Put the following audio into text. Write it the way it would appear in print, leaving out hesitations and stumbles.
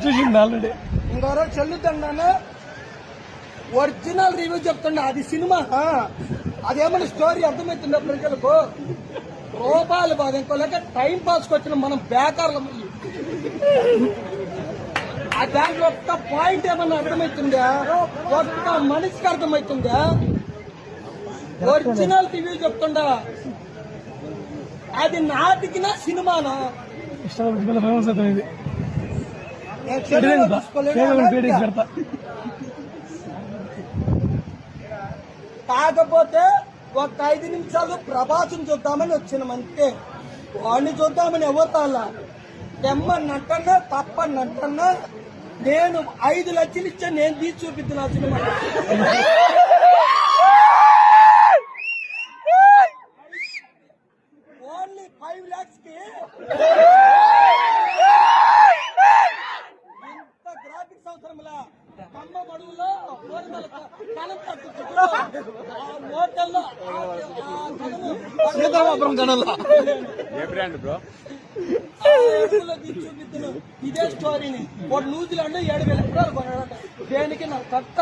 చూసింది already. ఇంకోరో చెల్లుతున్నాను original review చెప్తుండే. అది సినిమా, అదేమన్నా స్టోరీ అర్థమవుతుండే ప్రజలకు. రూపాయలు బాధ ఇంకోలేక టైం పాస్కి వచ్చిన మనం బేకార్లం. ఆ దాంట్లో ఒక్క పాయింట్ ఏమన్నా అర్థమవుతుందా? ఒక్క మనిషికి అర్థమవుతుందా? ఒరిజినల్ రివ్యూ చెప్తుండా. అది నాటికినా సినిమానా? కాకపోతే ఒక 5 నిమిషాలు ప్రభాసం చూద్దామని వచ్చినాం అంతే. వాడిని చూద్దామని ఎవరు తాలా తెమ్మన్నట్టన్నా తప్పన్నట్టన్నా నేను 5 లక్షలు ఇచ్చా, నేను తీసి చూపిద్దున్నా సినిమా. ఓన్లీ 5 lakhs కి ఇంత గ్రాఫిక్స్ అవసరంలా. కమ్మ మడుగులో కలం తట్టుకుంటూ హోటల్లో సీతారాపురం కడల్లో చూపిస్తున్నాను ఇదే స్టోరీని. ఒక న్యూజిలాండ్ 7,000 ఎకరాలు కొన్నాడట. దేనికి నాకు కట్ట